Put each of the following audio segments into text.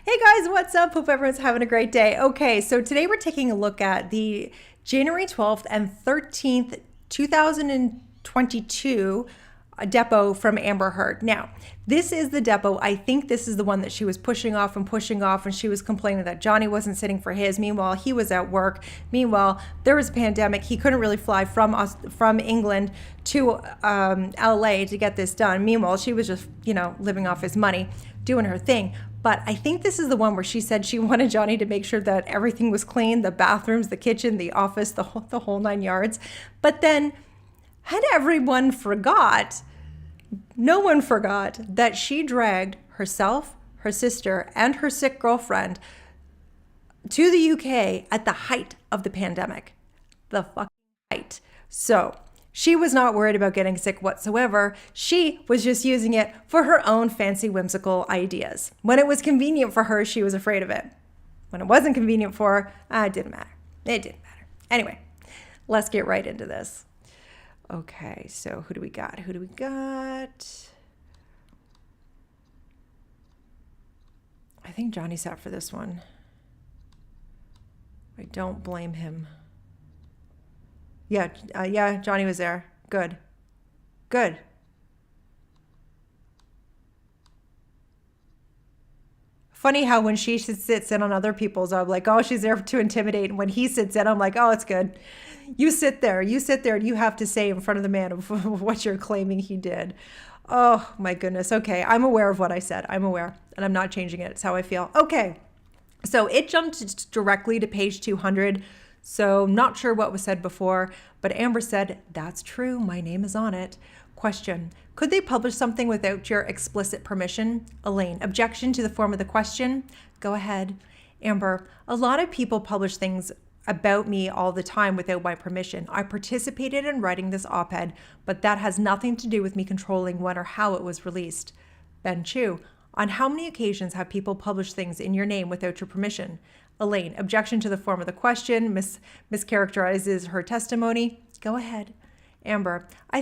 Hey guys, what's up? Hope everyone's having a great day. Okay, so today we're taking a look at the January 12th and 13th, 2022 depo from Amber Heard. Now, this is the depo. I think this is the one that she was pushing off, and she was complaining that Johnny wasn't sitting for his. Meanwhile, he was at work. Meanwhile, there was a pandemic. He couldn't really fly from England to LA to get this done. Meanwhile, she was just, living off his money, doing her thing. But I think this is the one where she said she wanted Johnny to make sure that everything was clean, the bathrooms, the kitchen, the office, the whole 9 yards. But then, had everyone forgot, no one forgot that she dragged herself, her sister, and her sick girlfriend to the UK at the height of the pandemic. The fucking height. So she was not worried about getting sick whatsoever. She was just using it for her own fancy, whimsical ideas. When it was convenient for her, she was afraid of it. When it wasn't convenient for her, it didn't matter. It didn't matter. Anyway, let's get right into this. Okay, so who do we got? I think Johnny sat for this one. I don't blame him. Yeah, Johnny was there. Good. Funny how when she sits in on other people's, I'm like, oh, she's there to intimidate. And when he sits in, I'm like, oh, it's good. You sit there, and you have to say in front of the man of what you're claiming he did. Oh, my goodness. Okay, I'm aware of what I said. I'm aware, and I'm not changing it. It's how I feel. Okay, so it jumped directly to page 200. So not sure what was said before, but Amber said, that's true. My name is on it. Question, could they publish something without your explicit permission? Elaine, objection to the form of the question. Go ahead. Amber, a lot of people publish things about me all the time without my permission. I participated in writing this op-ed, but that has nothing to do with me controlling when or how it was released. Ben Chu, on how many occasions have people published things in your name without your permission? Elaine, objection to the form of the question, mischaracterizes her testimony. Go ahead. Amber, I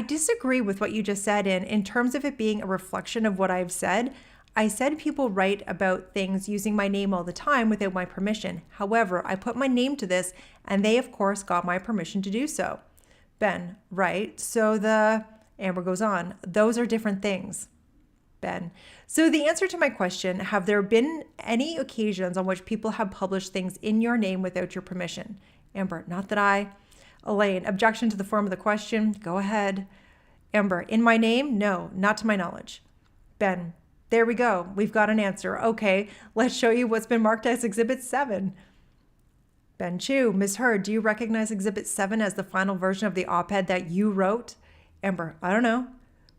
disagree with what you just said in terms of it being a reflection of what I've said. I said people write about things using my name all the time without my permission. However, I put my name to this, and they, of course, got my permission to do so. Ben, right. So Amber goes on, those are different things. Ben, so the answer to my question, have there been any occasions on which people have published things in your name without your permission? Amber, not that I. Elaine, objection to the form of the question. Go ahead. Amber, in my name? No, not to my knowledge. Ben, there we go. We've got an answer. Okay, let's show you what's been marked as Exhibit 7. Ben Chu, Ms. Heard, do you recognize Exhibit 7 as the final version of the op-ed that you wrote? Amber, I don't know.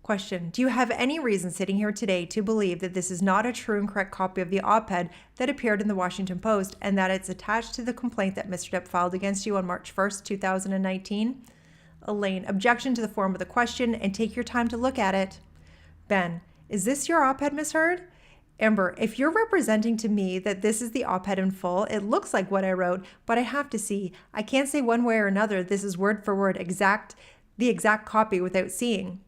Question, do you have any reason sitting here today to believe that this is not a true and correct copy of the op-ed that appeared in the Washington Post and that it's attached to the complaint that Mr. Depp filed against you on March 1st, 2019? Elaine, objection to the form of the question and take your time to look at it. Ben, is this your op-ed, Ms. Heard? Amber, if you're representing to me that this is the op-ed in full, it looks like what I wrote, but I have to see. I can't say one way or another this is word for word the exact copy without seeing.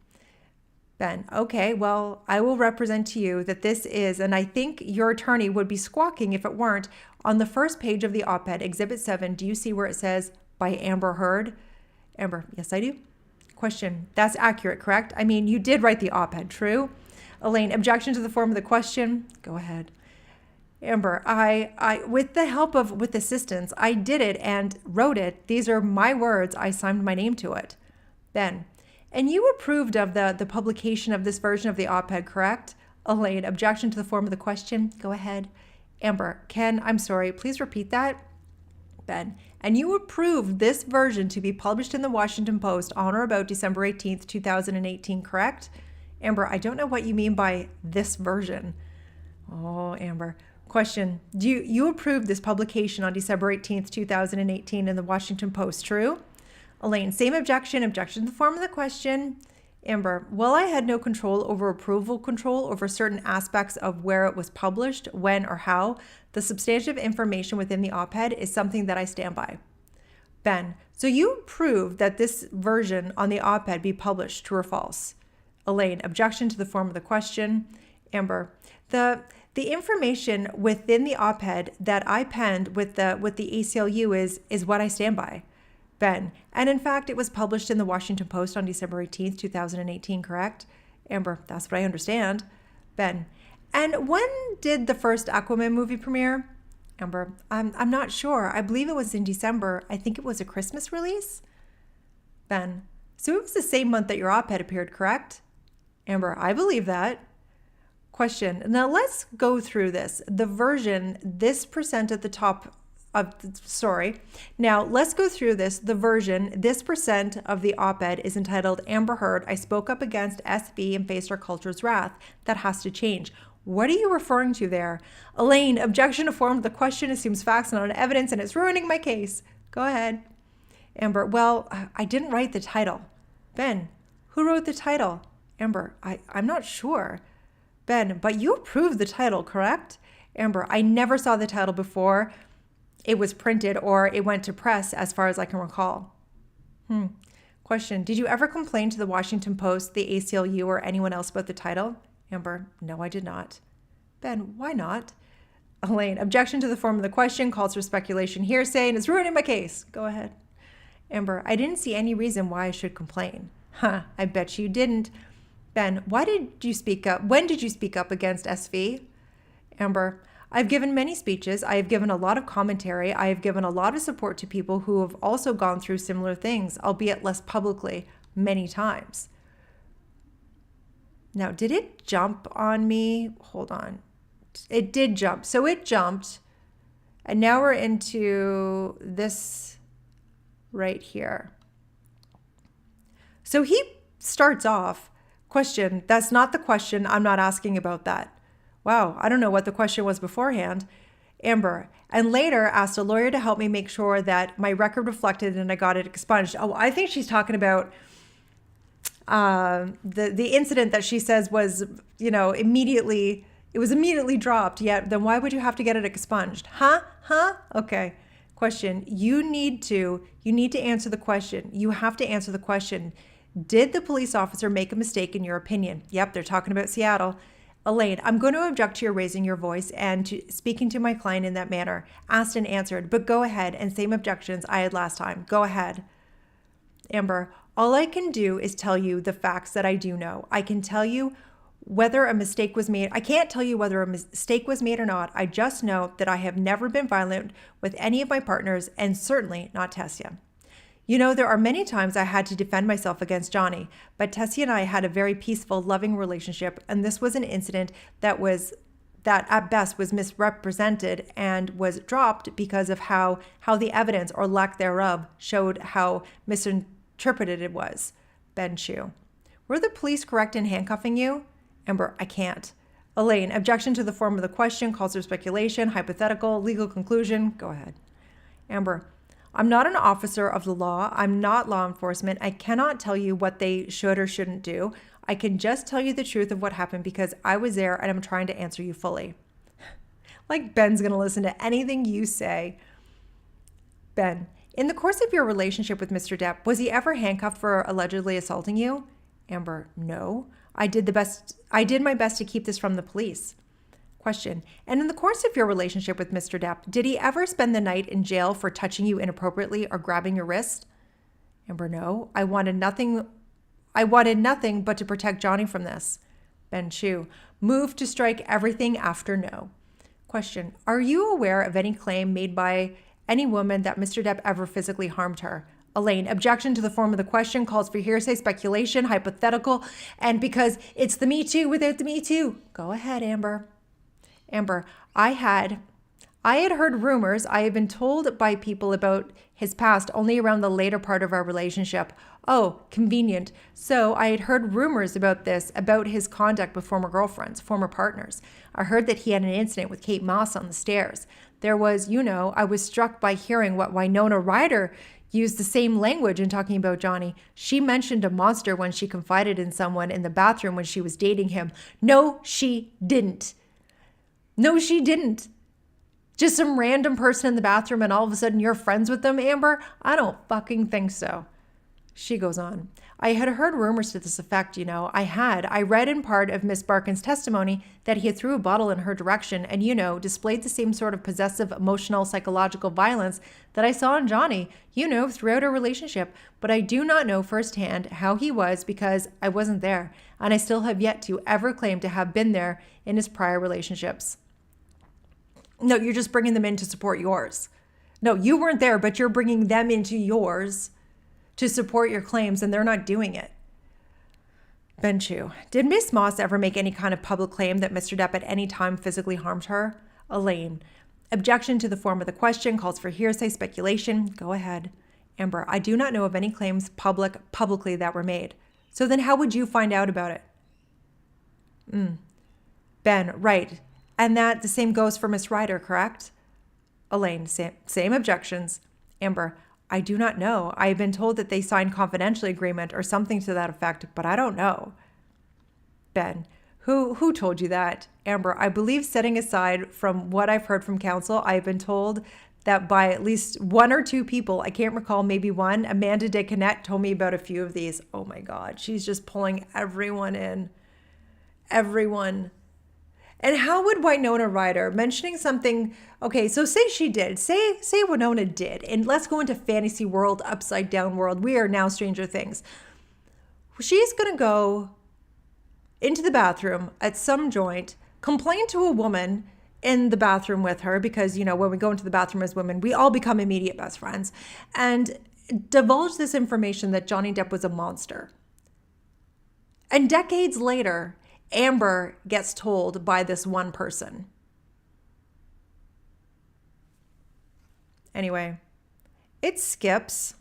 Ben, okay, well, I will represent to you that this is, and I think your attorney would be squawking if it weren't, on the first page of the op-ed, Exhibit 7, do you see where it says, by Amber Heard? Amber, yes, I do. Question, that's accurate, correct? I mean, you did write the op-ed, true? Elaine, objection to the form of the question? Go ahead. Amber, I with the help with assistance, I did it and wrote it. These are my words. I signed my name to it. Ben, and you approved of the publication of this version of the op-ed, correct? Elaine, objection to the form of the question? Go ahead. Amber, I'm sorry, please repeat that. Ben, and you approved this version to be published in the Washington Post on or about December 18th, 2018, correct? Amber, I don't know what you mean by this version. Oh, Amber. Question, do you approved this publication on December 18th, 2018 in the Washington Post, true? Elaine, same objection to the form of the question. Amber, well, I had no control over certain aspects of where it was published, when or how. The substantive information within the op-ed is something that I stand by. Ben, so you approved that this version on the op-ed be published, true or false? Elaine, objection to the form of the question. Amber, the The information within the op-ed that I penned with the ACLU is what I stand by, Ben. And in fact, it was published in the Washington Post on December 18th, 2018, correct? Amber, that's what I understand. Ben, and when did the first Aquaman movie premiere? Amber, I'm not sure. I believe it was in December. I think it was a Christmas release. Ben, so it was the same month that your op-ed appeared, correct? Amber, I believe that. Question. Now let's go through this. The version, this percent at the top of, Now let's go through this. The version, this percent of the op-ed is entitled Amber Heard, I spoke up against SB and faced our culture's wrath. That has to change. What are you referring to there? Elaine, objection to form of the question assumes facts and not evidence and it's ruining my case. Go ahead. Amber, well, I didn't write the title. Ben, who wrote the title? Amber, I'm not sure. Ben, but you approved the title, correct? Amber, I never saw the title before it was printed or it went to press as far as I can recall. Question, did you ever complain to the Washington Post, the ACLU, or anyone else about the title? Amber, no, I did not. Ben, why not? Elaine, objection to the form of the question, calls for speculation, hearsay, and is ruining my case. Go ahead. Amber, I didn't see any reason why I should complain. I bet you didn't. Ben, why did you speak up? When did you speak up against SV? Amber, I've given many speeches. I have given a lot of commentary. I have given a lot of support to people who have also gone through similar things, albeit less publicly, many times. Now, did it jump on me? Hold on. It did jump. So it jumped. And now we're into this right here. So he starts off, question, that's not the question. I'm not asking about that. Wow, I don't know what the question was beforehand. Amber, and later asked a lawyer to help me make sure that my record reflected and I got it expunged. Oh, I think she's talking about the incident that she says was, immediately dropped. Yet then why would you have to get it expunged? Okay. Question. You need to answer the question. You have to answer the question. Did the police officer make a mistake in your opinion? Yep, they're talking about Seattle. Elaine, I'm going to object to your raising your voice and to speaking to my client in that manner. Asked and answered, but go ahead, and same objections I had last time. Go ahead. Amber, all I can do is tell you the facts that I do know. I can tell you whether a mistake was made. I can't tell you whether a mistake was made or not. I just know that I have never been violent with any of my partners and certainly not Tessia. There are many times I had to defend myself against Johnny, but Tessia and I had a very peaceful, loving relationship, and this was an incident that at best was misrepresented and was dropped because of how the evidence or lack thereof showed how misinterpreted it was. Ben Chu. Were the police correct in handcuffing you? Amber, I can't. Elaine, objection to the form of the question, calls for speculation, hypothetical, legal conclusion. Go ahead. Amber, I'm not an officer of the law. I'm not law enforcement. I cannot tell you what they should or shouldn't do. I can just tell you the truth of what happened because I was there and I'm trying to answer you fully. Like Ben's going to listen to anything you say. Ben, in the course of your relationship with Mr. Depp, was he ever handcuffed for allegedly assaulting you? Amber, no. I did my best to keep this from the police. Question. And in the course of your relationship with Mr. Depp, did he ever spend the night in jail for touching you inappropriately or grabbing your wrist? Amber, no. I wanted nothing but to protect Johnny from this. Ben Chu. Move to strike everything after no. Question. Are you aware of any claim made by any woman that Mr. Depp ever physically harmed her? Elaine, objection to the form of the question, calls for hearsay, speculation, hypothetical, and because it's the Me Too without the Me Too. Go ahead, Amber. Amber, I had heard rumors. I had been told by people about his past only around the later part of our relationship. Oh, convenient. So I had heard rumors about his conduct with former girlfriends, former partners. I heard that he had an incident with Kate Moss on the stairs. There was, I was struck by hearing what Winona Ryder used the same language in talking about Johnny. She mentioned a monster when she confided in someone in the bathroom when she was dating him. No, she didn't. No, she didn't. Just some random person in the bathroom and all of a sudden you're friends with them, Amber? I don't fucking think so. She goes on, I had heard rumors to this effect, I read in part of Miss Barkin's testimony that he had threw a bottle in her direction and, displayed the same sort of possessive, emotional, psychological violence that I saw in Johnny, throughout our relationship. But I do not know firsthand how he was because I wasn't there, and I still have yet to ever claim to have been there in his prior relationships. No, you're just bringing them in to support yours. No, you weren't there, but you're bringing them into yours to support your claims, and they're not doing it. Ben Chu, did Miss Moss ever make any kind of public claim that Mr. Depp at any time physically harmed her? Elaine, objection to the form of the question calls for hearsay speculation. Go ahead. Amber, I do not know of any claims publicly that were made. So then how would you find out about it? Ben, right. And that the same goes for Miss Ryder, correct? Elaine, same objections. Amber, I do not know. I have been told that they signed confidential agreement or something to that effect, but I don't know. Ben, who told you that? Amber, I believe, setting aside from what I've heard from counsel, I have been told that by at least one or two people, I can't recall, maybe one, Amanda de Canet told me about a few of these. Oh my God, she's just pulling everyone in. Everyone. And how would Winona Ryder mentioning something? Okay, so say she did. Say Winona did. And let's go into fantasy world, upside down world. We are now Stranger Things. She's going to go into the bathroom at some joint, complain to a woman in the bathroom with her because, when we go into the bathroom as women, we all become immediate best friends, and divulge this information that Johnny Depp was a monster. And decades later, Amber gets told by this one person. Anyway, it skips.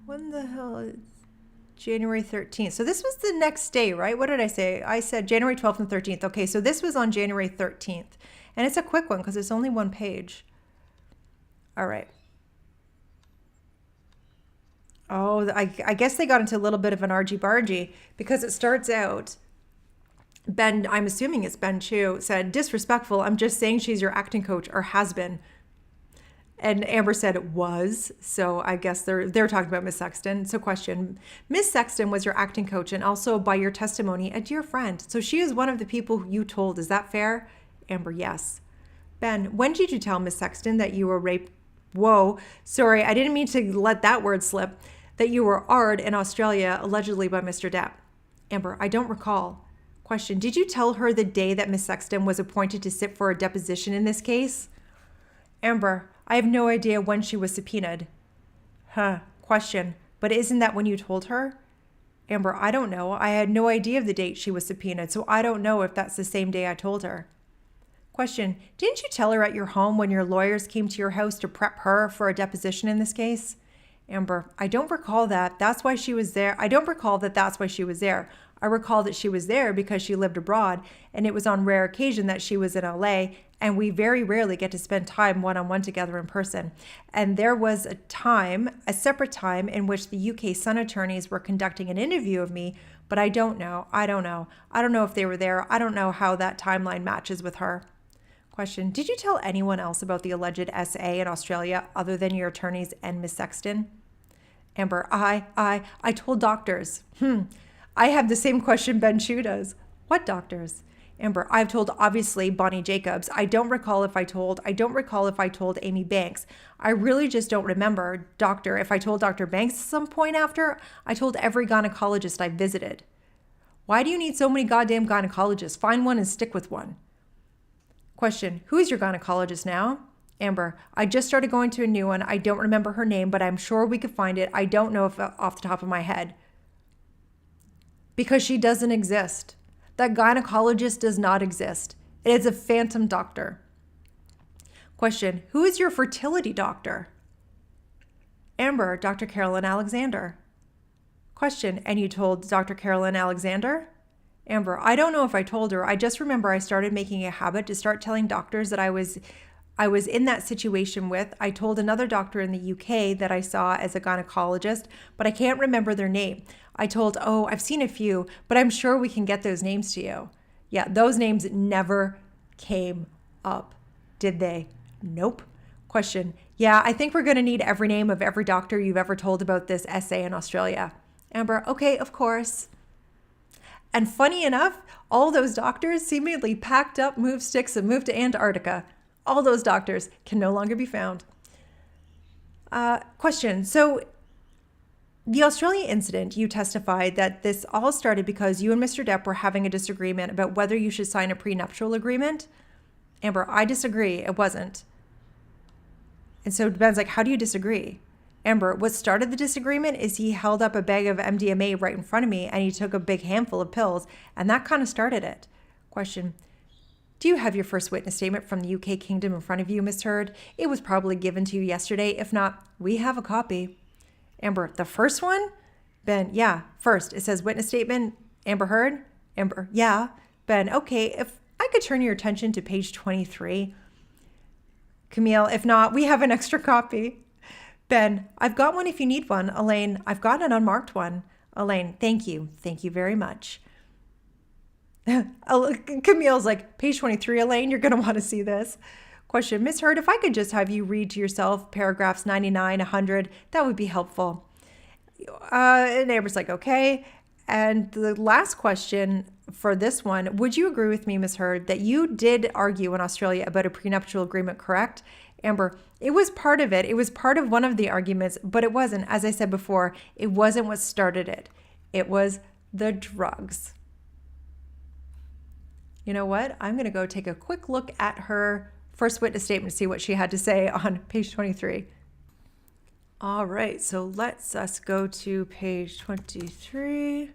When the hell? January 13th. So this was the next day, right? What did I say? I said January 12th and 13th. Okay, so this was on January 13th. And it's a quick one because it's only one page. All right. Oh, I guess they got into a little bit of an argy-bargy because it starts out, Ben, I'm assuming it's Ben Chu, said, disrespectful, I'm just saying she's your acting coach or has been. And Amber said it was. So I guess they're talking about Miss Sexton. So question, Miss Sexton was your acting coach and also by your testimony, a dear friend. So she is one of the people who you told. Is that fair? Amber, yes. Ben, when did you tell Miss Sexton that you were raped? Whoa, sorry, I didn't mean to let that word slip. That you were AR'd in Australia, allegedly by Mr. Depp. Amber, I don't recall. Question, did you tell her the day that Miss Sexton was appointed to sit for a deposition in this case? Amber, I have no idea when she was subpoenaed. Question, but isn't that when you told her? Amber, I don't know. I had no idea of the date she was subpoenaed, so I don't know if that's the same day I told her. Question, didn't you tell her at your home when your lawyers came to your house to prep her for a deposition in this case? Amber, I don't recall that. That's why she was there. I don't recall that that's why she was there. I recall that she was there because she lived abroad, and it was on rare occasion that she was in LA, and we very rarely get to spend time one-on-one together in person. And there was a separate time in which the UK Sun attorneys were conducting an interview of me, but I don't know. I don't know if they were there. I don't know how that timeline matches with her. Question, did you tell anyone else about the alleged SA in Australia other than your attorneys and Miss Sexton? Amber, I told doctors. I have the same question Ben Chu does. What doctors? Amber, I've told obviously Bonnie Jacobs. I don't recall if I told Amy Banks. I really just don't remember, doctor, if I told Dr. Banks at some point after. I told every gynecologist I visited. Why do you need so many goddamn gynecologists? Find one and stick with one. Question, who is your gynecologist now? Amber, I just started going to a new one. I don't remember her name, but I'm sure we could find it. I don't know if off the top of my head. Because she doesn't exist. That gynecologist does not exist. It is a phantom doctor. Question, who is your fertility doctor? Amber, Dr. Carolyn Alexander. Question, and you told Dr. Carolyn Alexander? Amber, I don't know if I told her. I just remember I started making a habit to start telling doctors that I was in that situation with. I told another doctor in the UK that I saw as a gynecologist, but I can't remember their name. I told, I've seen a few, but I'm sure we can get those names to you. Yeah, those names never came up, did they? Nope. Question, Yeah, I think we're going to need every name of every doctor you've ever told about this essay in Australia. Amber, okay, of course. And funny enough, all those doctors seemingly packed up, moved sticks, and moved to Antarctica. All those doctors can no longer be found. Question. So the Australia incident, you testified that this all started because you and Mr. Depp were having a disagreement about whether you should sign a prenuptial agreement. Amber, I disagree. It wasn't. And so Ben's like, how do you disagree? Amber, what started the disagreement is he held up a bag of MDMA right in front of me and he took a big handful of pills, and that kind of started it. Question. Do you have your first witness statement from the UK Kingdom in front of you, Miss Heard? It was probably given to you yesterday. If not, we have a copy. Amber, the first one? Ben, yeah, first. It says witness statement. Amber Heard? Amber, yeah. Ben, okay, if I could turn your attention to page 23. Camille, if not, we have an extra copy. Ben, I've got one if you need one. Elaine, I've got an unmarked one. Elaine, thank you. Thank you very much. Camille's like, page 23, Elaine, you're going to want to see this. Question, Miss Heard, if I could just have you read to yourself paragraphs 99, 100, that would be helpful. And Amber's like, okay. And the last question for this one, would you agree with me, Miss Heard, that you did argue in Australia about a prenuptial agreement, correct? Amber, it was part of it. It was part of one of the arguments, but it wasn't. As I said before, it wasn't what started it. It was the drugs. You know what? I'm going to go take a quick look at her first witness statement to see what she had to say on page 23. All right, so let's us go to page 23.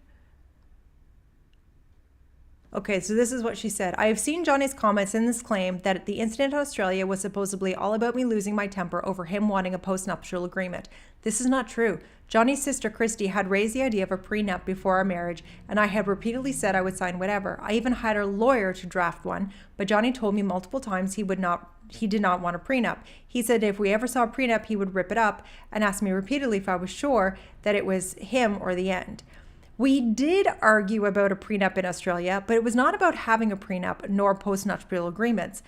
Okay, so this is what she said. I have seen Johnny's comments in this claim that the incident in Australia was supposedly all about me losing my temper over him wanting a postnuptial agreement. This is not true. Johnny's sister Christy had raised the idea of a prenup before our marriage, and I had repeatedly said I would sign whatever. I even had a lawyer to draft one, but Johnny told me multiple times he did not want a prenup. He said if we ever saw a prenup, he would rip it up, and asked me repeatedly if I was sure that it was him or the end. We did argue about a prenup in Australia, but it was not about having a prenup nor postnuptial agreements.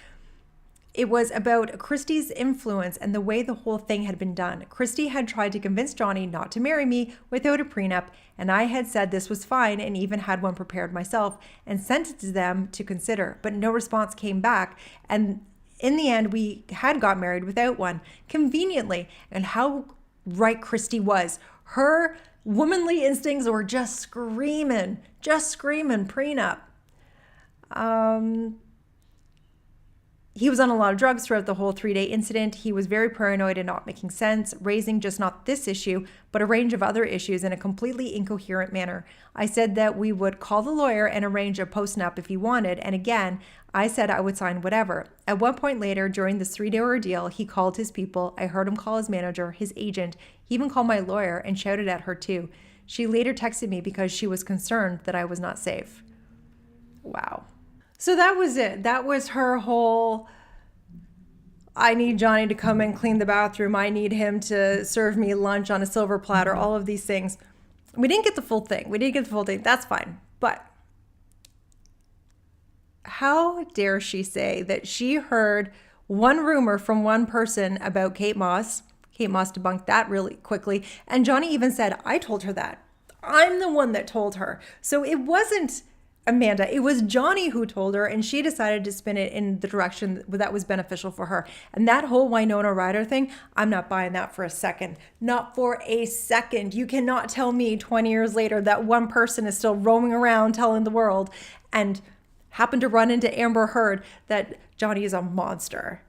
It was about Christy's influence and the way the whole thing had been done. Christy had tried to convince Johnny not to marry me without a prenup, and I had said this was fine and even had one prepared myself and sent it to them to consider, but no response came back. And in the end, we had got married without one, conveniently. And how right Christy was. Her womanly instincts were just screaming prenup. He was on a lot of drugs throughout the whole 3-day incident. He was very paranoid and not making sense, raising just not this issue, but a range of other issues in a completely incoherent manner. I said that we would call the lawyer and arrange a postnup if he wanted, and again, I said I would sign whatever. At one point later, during this 3-day ordeal, he called his people. I heard him call his manager, his agent. He even called my lawyer and shouted at her too. She later texted me because she was concerned that I was not safe. Wow. So that was it. That was her whole, I need Johnny to come and clean the bathroom. I need him to serve me lunch on a silver platter, all of these things. We didn't get the full thing. That's fine. But how dare she say that she heard one rumor from one person about Kate Moss. Kate Moss debunked that really quickly. And Johnny even said, I told her that. I'm the one that told her. So it wasn't Amanda, it was Johnny who told her, and she decided to spin it in the direction that was beneficial for her. And that whole Winona Ryder thing, I'm not buying that for a second. Not for a second. You cannot tell me 20 years later that one person is still roaming around telling the world and happened to run into Amber Heard that Johnny is a monster.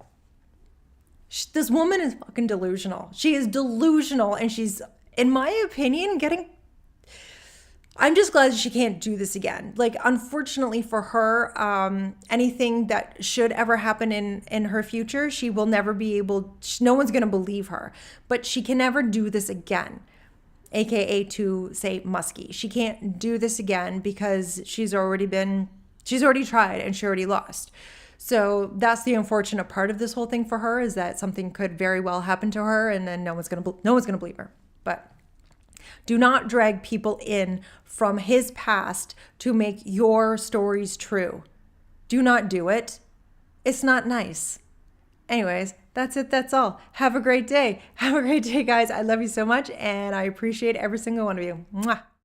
This woman is fucking delusional. She is delusional, and she's, in my opinion, I'm just glad she can't do this again. Like, unfortunately for her, anything that should ever happen in her future, she will never be able, no one's going to believe her. But she can never do this again, AKA to say Muskie. She can't do this again because she's already tried and she already lost. So that's the unfortunate part of this whole thing for her, is that something could very well happen to her and then no one's going to believe her. But do not drag people in from his past to make your stories true. Do not do it. It's not nice. Anyways, That's it. That's all. Have a great day. Have a great day, guys. I love you so much, and I appreciate every single one of you. Mwah.